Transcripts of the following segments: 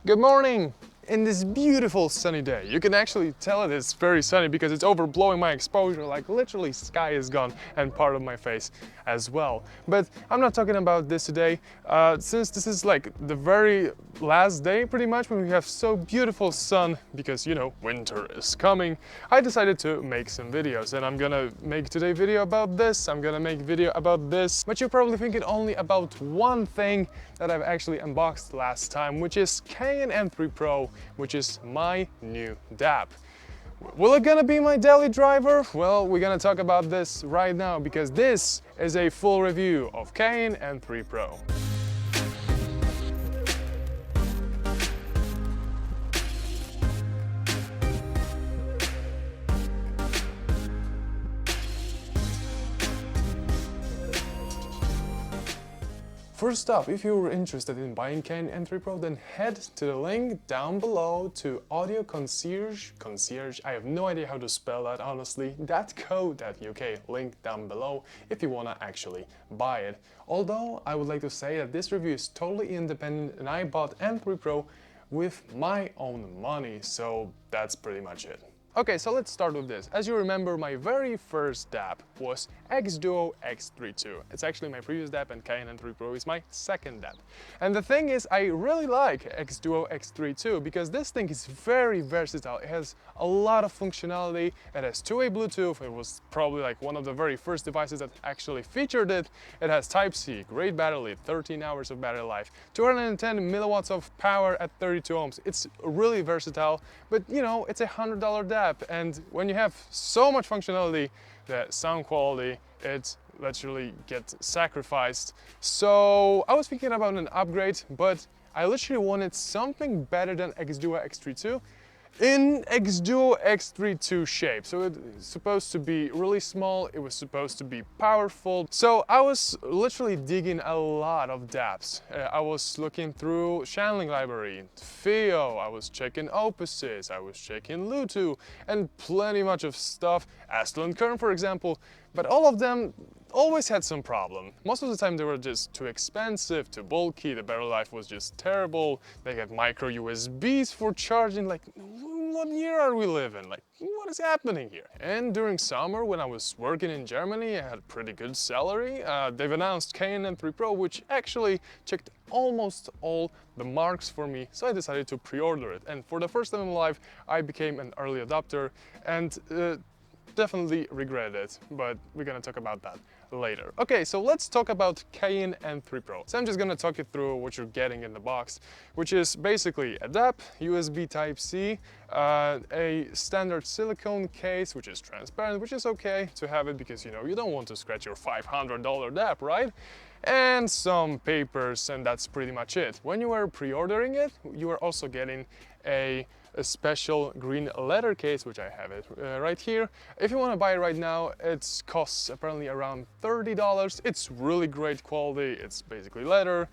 Good morning! In this beautiful sunny day, you can actually tell it is very sunny because it's overblowing my exposure, like literally sky is gone and part of my face as well. But I'm not talking about this today, since this is like the very last day pretty much when we have so beautiful sun, because you know, winter is coming. I decided to make some videos and I'm gonna make today video about this, I'm gonna make video about this, but you're probably thinking only about one thing that I've actually unboxed last time, which is Cayin N3 Pro, which is my new DAP. Will it gonna be my daily driver? Well, we're gonna talk about this right now because this is a full review of Cayin N3 Pro. First up, if you're interested in buying Cayin N3 Pro, then head to the link down below to Audio Concierge, I have no idea how to spell that honestly, .co.uk, link down below if you wanna actually buy it. Although I would like to say that this review is totally independent and I bought N3 Pro with my own money, so that's pretty much it. Okay, so let's start with this. As you remember, my very first DAP was X-Duo X3 II. It's actually my previous DAP and Cayin N3 Pro is my second DAP. And the thing is, I really like X-Duo X3 II because this thing is very versatile. It has a lot of functionality. It has two-way Bluetooth. It was probably like one of the very first devices that actually featured it. It has Type-C, great battery, 13 hours of battery life, 210 milliwatts of power at 32 ohms. It's really versatile, but you know, it's $100 DAP. And when you have so much functionality, the sound quality, it literally gets sacrificed. So I was thinking about an upgrade, but I literally wanted something better than X-Duo X3 II in X-Duo X3 II shape. So it's supposed to be really small, it was supposed to be powerful. So I was literally digging a lot of DAPs. I was looking through channeling library, Theo, I was checking Opuses, I was checking Lutu, and plenty much of stuff, Astle and Kern for example, but all of them always had some problem. Most of the time they were just too expensive, too bulky, the battery life was just terrible, they had micro USBs for charging, like what year are we living? Like, what is happening here? And during summer, when I was working in Germany, I had pretty good salary. They've announced Cayin N3 Pro, which actually checked almost all the marks for me, so I decided to pre-order it. And for the first time in my life, I became an early adopter and definitely regret it, but we're gonna talk about that later. Okay, so let's talk about Cayin N3 Pro. So I'm just gonna talk you through what you're getting in the box, which is basically a DAP, USB Type-C, a standard silicone case, which is transparent, which is okay to have it because, you know, you don't want to scratch your $500 DAP, right? And some papers, and that's pretty much it. When you are pre-ordering it, you are also getting a special green leather case, which I have it right here. If you want to buy it right now, it costs apparently around $30. It's really great quality. It's basically leather.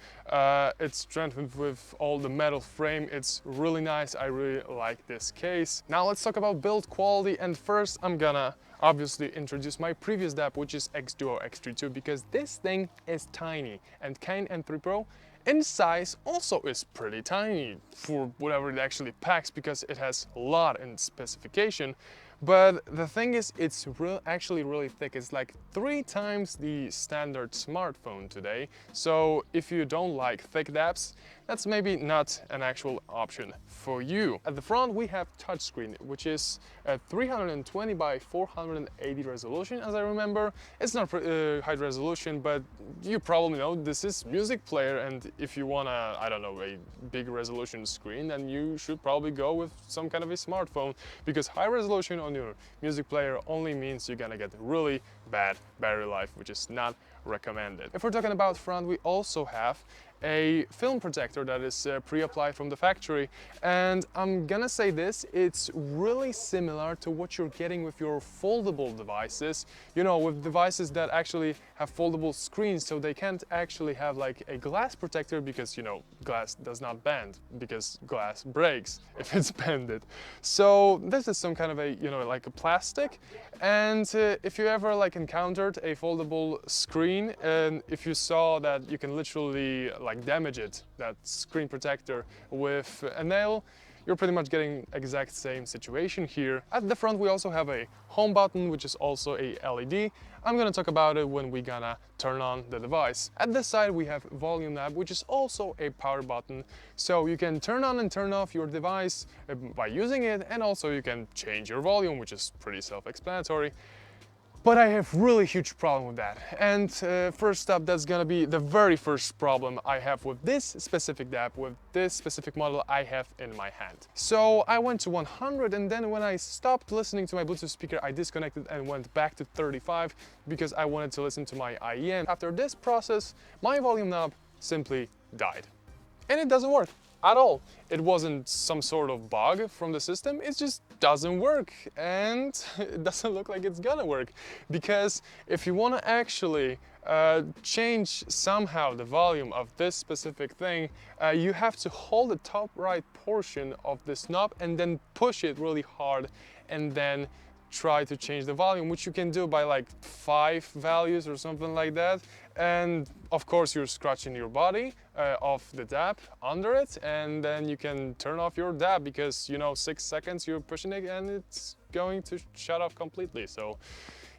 It's strengthened with all the metal frame. It's really nice. I really like this case. Now let's talk about build quality, and first I'm gonna obviously introduce my previous DAP, which is X-Duo X3 II, because this thing is tiny, and Cayin N3 Pro in size also is pretty tiny for whatever it actually packs because it has a lot in specification. But the thing is, it's actually really thick. It's like 3 times the standard smartphone today. So if you don't like thick DAPs, that's maybe not an actual option for you. At the front we have touchscreen, which is a 320 by 480 resolution, as I remember. It's not high resolution, but you probably know this is music player, and if you want a, I don't know, a big resolution screen, then you should probably go with some kind of a smartphone, because high resolution on your music player only means you're gonna get really bad battery life, which is not recommended. If we're talking about front, we also have a film protector that is pre-applied from the factory, and I'm gonna say this, it's really similar to what you're getting with your foldable devices, you know, with devices that actually have foldable screens, so they can't actually have like a glass protector because, you know, glass does not bend because glass breaks if it's bended. So this is some kind of a, you know, like a plastic, and if you ever like encountered a foldable screen and if you saw that you can literally like like damage it, that screen protector, with a nail, you're pretty much getting exact same situation here. At the front we also have a home button, which is also a LED. I'm gonna talk about it when we gonna turn on the device. At this side we have volume knob, which is also a power button, so you can turn on and turn off your device by using it, and also you can change your volume, which is pretty self-explanatory. But I have really huge problem with that. And first up, that's gonna be the very first problem I have with this specific DAB, with this specific model I have in my hand. So I went to 100, and then when I stopped listening to my Bluetooth speaker, I disconnected and went back to 35 because I wanted to listen to my IEM. After this process, my volume knob simply died. And it doesn't work at all. It wasn't some sort of bug from the system, it just doesn't work, and it doesn't look like it's gonna work, because if you want to actually change somehow the volume of this specific thing, you have to hold the top right portion of this knob and then push it really hard, and then try to change the volume, which you can do by like 5 values or something like that. And of course you're scratching your body off the DAB under it, and then you can turn off your DAB because, you know, 6 seconds you're pushing it and it's going to shut off completely. So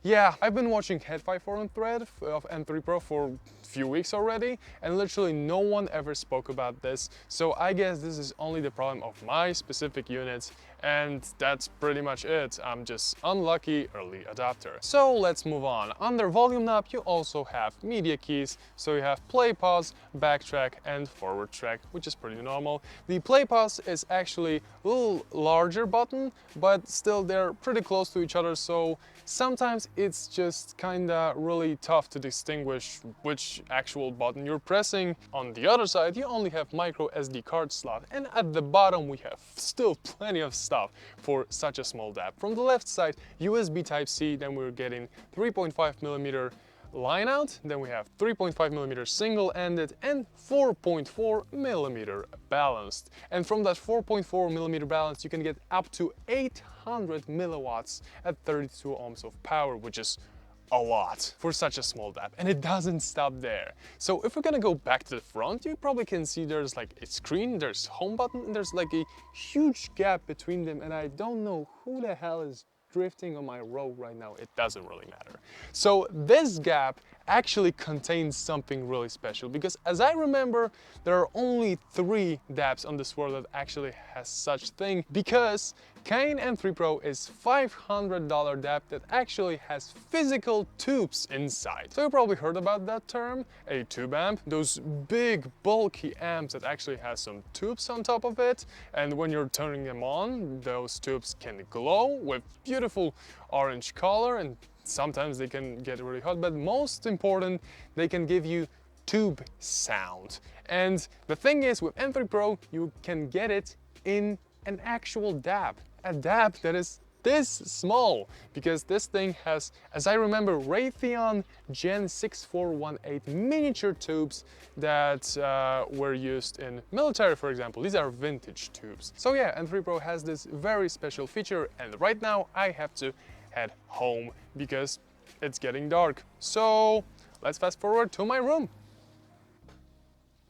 yeah, I've been watching Head5 forum thread of N3 Pro for a few weeks already, and literally no one ever spoke about this. So I guess this is only the problem of my specific unit, and that's pretty much it. I'm just unlucky early adopter. So let's move on. Under volume knob, you also have media keys. So you have play, pause, backtrack, and forward track, which is pretty normal. The play pause is actually a little larger button, but still they're pretty close to each other. So sometimes it's just kinda really tough to distinguish which actual button you're pressing. On the other side, you only have micro SD card slot, and at the bottom we have still plenty of stuff for such a small DAB. From the left side, USB Type-C, then we're getting 3.5mm line out, then we have 3.5mm single-ended and 4.4mm balanced. And from that 4.4mm balanced, you can get up to 800 milliwatts at 32 ohms of power, which is a lot for such a small DAB, and it doesn't stop there. So if we're gonna go back to the front, you probably can see there's like a screen, there's home button, and there's like a huge gap between them, and I don't know who the hell is drifting on my road right now. It doesn't really matter. So this gap actually contains something really special, because as I remember, there are only 3 DABs on this world that actually has such thing, because Cayin N3 Pro is $500 DAB that actually has physical tubes inside. So you probably heard about that term, a tube amp, those big bulky amps that actually has some tubes on top of it, and when you're turning them on, those tubes can glow with beautiful orange color, and sometimes they can get really hot, but most important, they can give you tube sound. And the thing is, with N3 Pro, you can get it in an actual DAB, a DAB that is this small, because this thing has, as I remember, Raytheon Gen 6418 miniature tubes that were used in military, for example. These are vintage tubes. So yeah, N3 Pro has this very special feature, and right now I have to head home because it's getting dark. So let's fast forward to my room.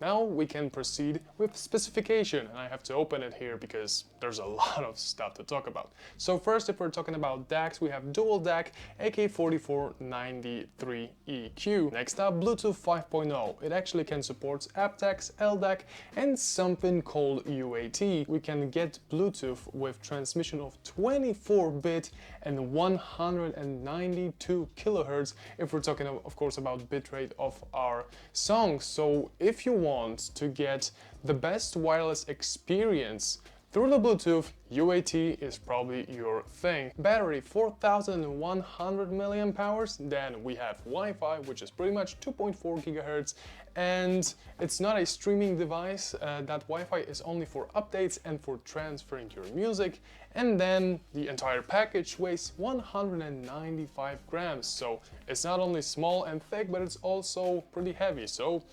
Now we can proceed with specification, and I have to open it here because there's a lot of stuff to talk about. So first, if we're talking about DACs, we have dual DAC AK4493EQ. Next up, Bluetooth 5.0. It actually can support aptX, LDAC, and something called UAT. We can get Bluetooth with transmission of 24-bit and 192 kilohertz if we're talking, of course, about bitrate of our songs. So if you want to get the best wireless experience through the Bluetooth, UAT is probably your thing. Battery 4100 milliamp hours. Then we have Wi-Fi, which is pretty much 2.4 gigahertz, and it's not a streaming device. That Wi-Fi is only for updates and for transferring your music. And then the entire package weighs 195 grams. So it's not only small and thick, but it's also pretty heavy. So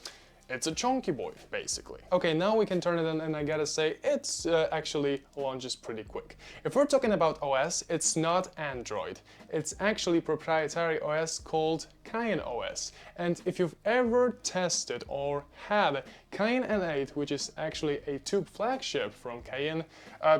it's a chunky boy, basically. Okay, now we can turn it on, and I gotta say, it's actually launches pretty quick. If we're talking about OS, it's not Android. It's actually proprietary OS called Cayin OS. And if you've ever tested or had Cayin N8, which is actually a tube flagship from Cayin,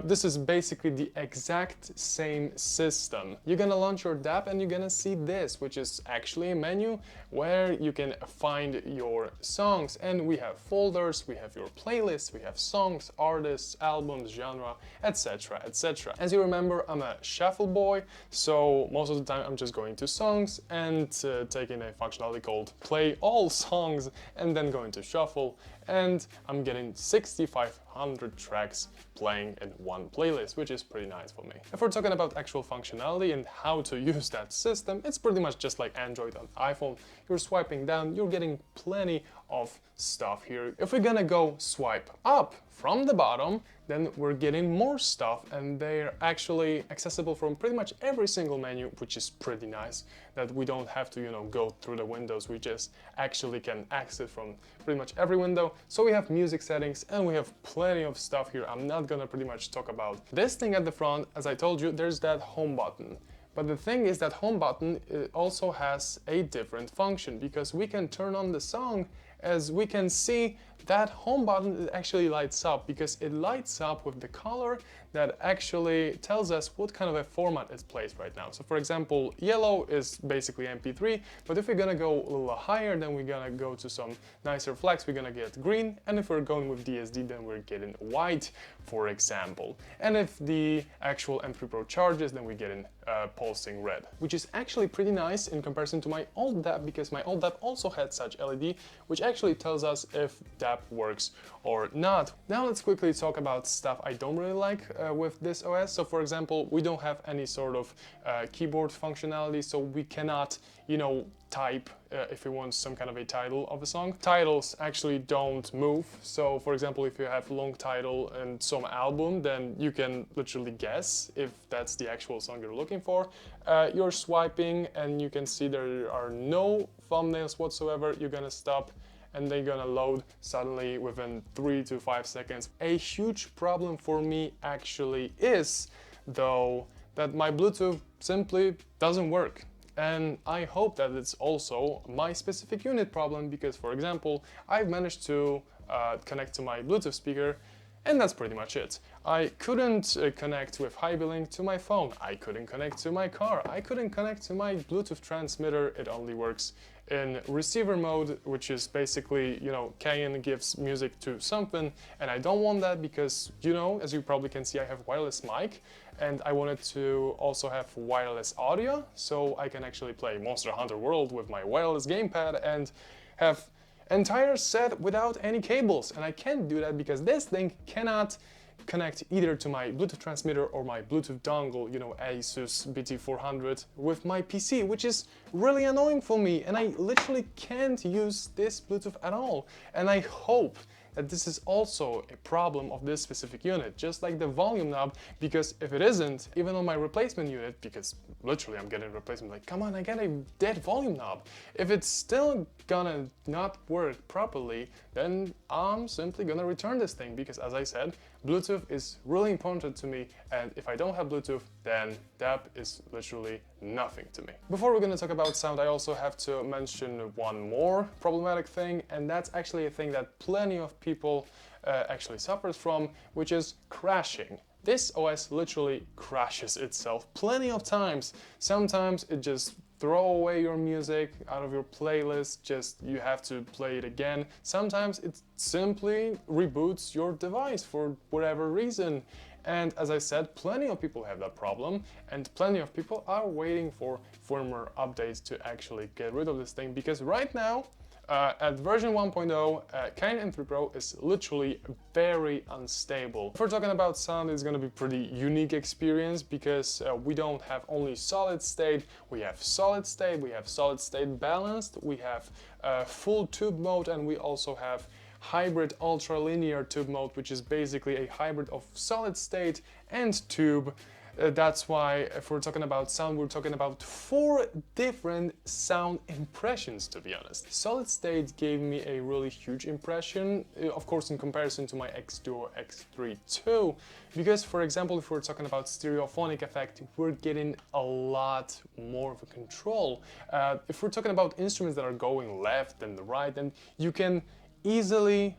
this is basically the exact same system. You're gonna launch your DAP and you're gonna see this, which is actually a menu where you can find your songs, and we have folders, we have your playlists, we have songs, artists, albums, genre, etc, etc. As you remember, I'm a shuffle boy, so most of the time I'm just going to songs and taking a functionality called play all songs and then going to shuffle, and I'm getting 6,500 tracks playing in one playlist, which is pretty nice for me. If we're talking about actual functionality and how to use that system, it's pretty much just like Android on iPhone. You're swiping down, you're getting plenty of stuff here. If we're gonna go swipe up from the bottom, then we're getting more stuff, and they're actually accessible from pretty much every single menu, which is pretty nice, that we don't have to, you know, go through the windows. We just actually can access from pretty much every window. So we have music settings and we have plenty of stuff here. I'm not gonna pretty much talk about this thing at the front. As I told you, there's that home button. But the thing is that home button also has a different function, because we can turn on the song. As we can see, that home button actually lights up, because it lights up with the color that actually tells us what kind of a format it plays right now. So for example, yellow is basically MP3, but if we're gonna go a little higher, then we're gonna go to some nicer flags, we're gonna get green, and if we're going with DSD, then we're getting white, for example. And if the actual M3 Pro charges, then we get in pulsing red, which is actually pretty nice in comparison to my old DAP, because my old DAP also had such LED, which actually tells us if DAP works or not. Now let's quickly talk about stuff I don't really like with this OS. So for example, we don't have any sort of keyboard functionality, so we cannot, you know, type if we want some kind of a title of a song. Titles actually don't move. So for example, if you have a long title and some album, then you can literally guess if that's the actual song you're looking for. You're swiping and you can see there are no thumbnails whatsoever. You're gonna stop and they're gonna load suddenly within 3 to 5 seconds. A huge problem for me actually is, though, that my Bluetooth simply doesn't work. And I hope that it's also my specific unit problem, because for example, I've managed to connect to my Bluetooth speaker, and that's pretty much it. I couldn't connect with HiBlink to my phone, I couldn't connect to my car, I couldn't connect to my Bluetooth transmitter. It only works in receiver mode, which is basically, you know, Cayin gives music to something, and I don't want that because, you know, as you probably can see, I have wireless mic, and I wanted to also have wireless audio, so I can actually play Monster Hunter World with my wireless gamepad and have entire set without any cables. And I can't do that because this thing cannot connect either to my Bluetooth transmitter or my Bluetooth dongle, you know, Asus BT400 with my PC, which is really annoying for me, and I literally can't use this Bluetooth at all. And I hope that this is also a problem of this specific unit, just like the volume knob, because if it isn't, even on my replacement unit, because literally I'm getting a replacement, like, come on, I get a dead volume knob. If it's still gonna not work properly, then I'm simply gonna return this thing, because as I said, Bluetooth is really important to me, and if I don't have Bluetooth, then DAP is literally nothing to me. Before we're gonna talk about sound, I also have to mention one more problematic thing, and that's actually a thing that plenty of people actually suffers from, which is crashing. This OS literally crashes itself plenty of times. Sometimes it just throw away your music out of your playlist, just you have to play it again. Sometimes it simply reboots your device for whatever reason. And as I said, plenty of people have that problem, and plenty of people are waiting for firmware updates to actually get rid of this thing, because right now, at version 1.0, Cayin N3 Pro is literally very unstable. If we're talking about sound, it's gonna be pretty unique experience, because we don't have only solid state, we have solid state, we have solid state balanced, we have full tube mode, and we also have hybrid ultra linear tube mode, which is basically a hybrid of solid state and tube. That's why if we're talking about sound, we're talking about 4 different sound impressions, to be honest. Solid state gave me a really huge impression, of course in comparison to my X2 or X3 II, because for example if we're talking about stereophonic effect, we're getting a lot more of a control. If we're talking about instruments that are going left and the right, then you can easily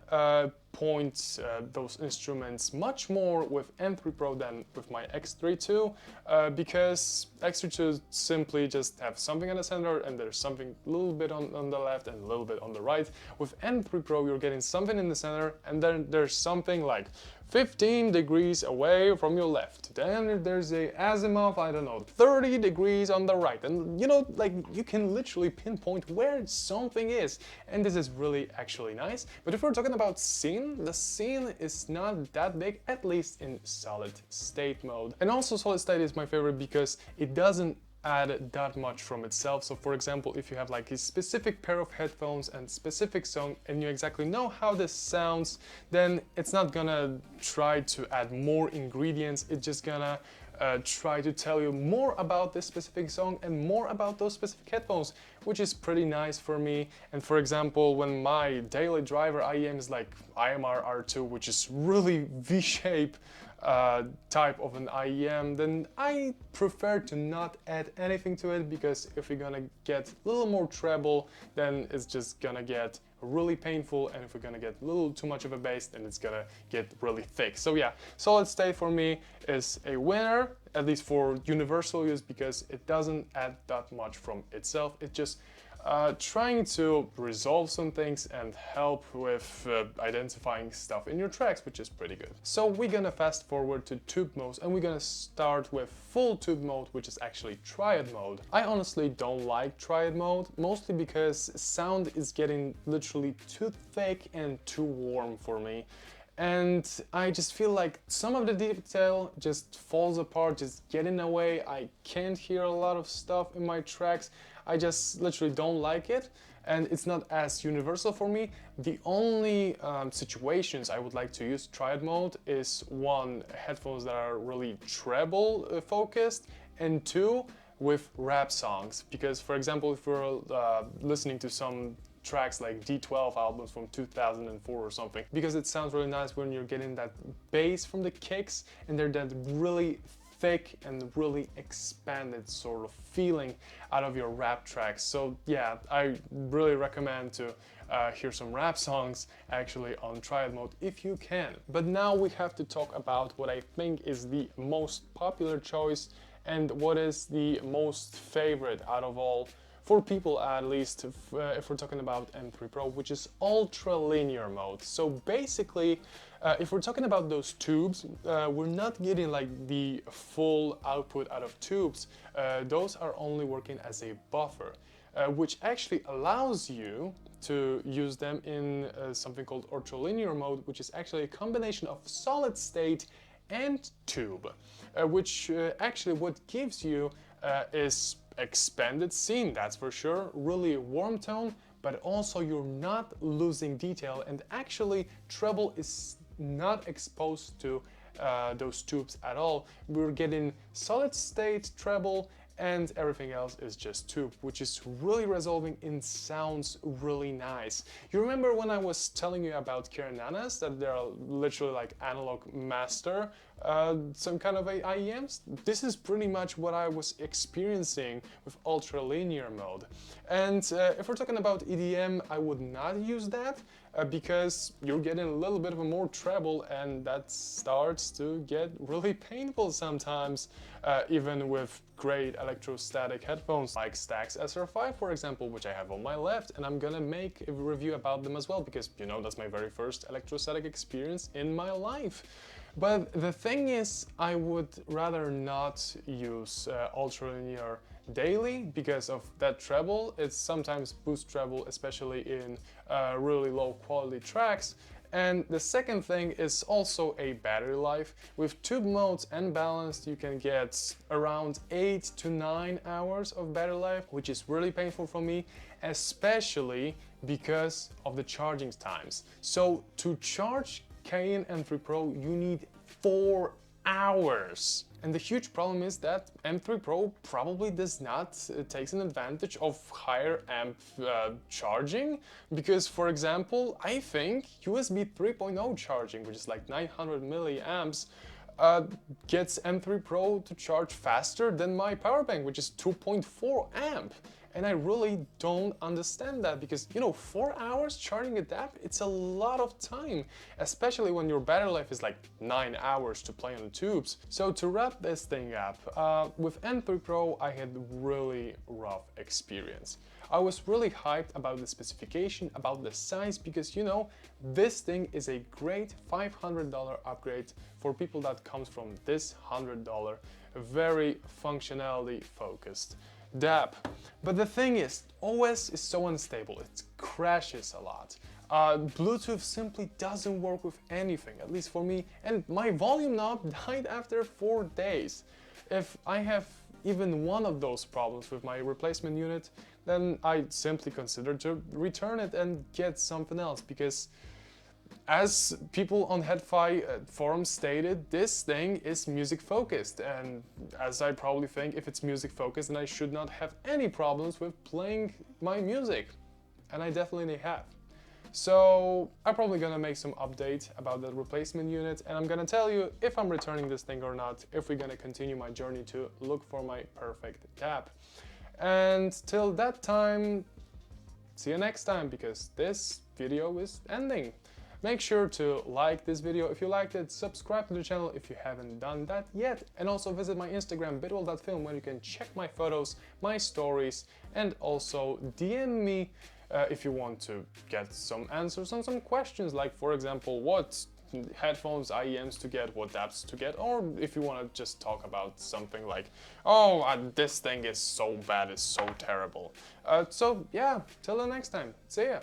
point those instruments much more with N3 Pro than with my X3 II, because X3 II simply just have something in the center and there's something a little bit on the left and a little bit on the right. With N3 Pro you're getting something in the center and then there's something like 15 degrees away from your left. Then there's a azimuth, I don't know, 30 degrees on the right. And you know, like you can literally pinpoint where something is. And this is really actually nice. But if we're talking about scene, the scene is not that big, at least in solid state mode. And also solid state is my favorite because it doesn't add that much from itself. So for example, if you have like a specific pair of headphones and specific song and you exactly know how this sounds, then it's not gonna try to add more ingredients. It's just gonna try to tell you more about this specific song and more about those specific headphones, which is pretty nice for me. And for example, when my daily driver IEM is like IMR R2, which is really V-shape type of an IEM, then I prefer to not add anything to it, because if you're gonna get a little more treble, then it's just gonna get really painful, and if we're gonna get a little too much of a bass, then it's gonna get really thick. So yeah, solid state for me is a winner, at least for universal use, because it doesn't add that much from itself. It just trying to resolve some things and help with identifying stuff in your tracks, which is pretty good. So we're gonna fast forward to tube modes, and we're gonna start with full tube mode, which is actually triad mode. I honestly don't like triad mode, mostly because sound is getting literally too thick and too warm for me. And I just feel like some of the detail just falls apart, just getting away. I can't hear a lot of stuff in my tracks. I just literally don't like it, and it's not as universal for me. The only situations I would like to use triad mode is 1, headphones that are really treble focused, and 2, with rap songs. Because for example, if we're listening to some tracks like D12 albums from 2004 or something, because it sounds really nice when you're getting that bass from the kicks and they're that really thick and really expanded sort of feeling out of your rap tracks. So yeah, I really recommend to hear some rap songs actually on triad mode if you can. But now we have to talk about what I think is the most popular choice and what is the most favorite out of all, for people at least, if we're talking about N3 Pro, which is ultra linear mode. So basically, if we're talking about those tubes, we're not getting like the full output out of tubes. Those are only working as a buffer, which actually allows you to use them in something called ultralinear mode, which is actually a combination of solid state and tube, which actually what gives you is expanded scene, that's for sure, really warm tone, but also you're not losing detail, and actually treble is not exposed to those tubes at all. We're getting solid state treble and everything else is just tube, which is really resolving and sounds really nice. You remember when I was telling you about Cayin N3 that they're literally like analog master, some kind of IEMs? This is pretty much what I was experiencing with ultra linear mode. And if we're talking about EDM, I would not use that because you're getting a little bit of a more treble, and that starts to get really painful sometimes, even with great electrostatic headphones like Stax SR5, for example, which I have on my left, and I'm gonna make a review about them as well, because you know that's my very first electrostatic experience in my life. But the thing is, I would rather not use ultralinear daily because of that treble. It's sometimes boost treble, especially in really low quality tracks. And the second thing is also a battery life. With tube modes and balanced, you can get around 8 to 9 hours of battery life, which is really painful for me, especially because of the charging times. So to charge Cayin N3 Pro, you need 4 hours. And the huge problem is that M3 Pro probably does not takes an advantage of higher amp charging, because for example, I think USB 3.0 charging, which is like 900 milliamps, gets M3 Pro to charge faster than my power bank, which is 2.4 amp. And I really don't understand that, because, you know, 4 hours charging a DAP, it's a lot of time, especially when your battery life is like 9 hours to play on the tubes. So to wrap this thing up, with M3 Pro, I had really rough experience. I was really hyped about the specification, about the size, because, you know, this thing is a great $500 upgrade for people that comes from this $100, very functionality focused DAP. But the thing is, OS is so unstable, it crashes a lot. Bluetooth simply doesn't work with anything, at least for me, and my volume knob died after 4 days. If I have even one of those problems with my replacement unit, then I simply consider to return it and get something else, because as people on HeadFi forums stated, this thing is music focused, and as I probably think, if it's music focused, then I should not have any problems with playing my music, and I definitely have. So I'm probably gonna make some update about the replacement unit, and I'm gonna tell you if I'm returning this thing or not, if we're gonna continue my journey to look for my perfect DAP. And till that time, see you next time, because this video is ending. Make sure to like this video if you liked it, subscribe to the channel if you haven't done that yet, and also visit my Instagram bitwolf.film, where you can check my photos, my stories, and also DM me if you want to get some answers on some questions, like for example, what headphones, IEMs to get, what DAPs to get, or if you want to just talk about something like, oh, this thing is so bad, it's so terrible. So yeah, till the next time, see ya!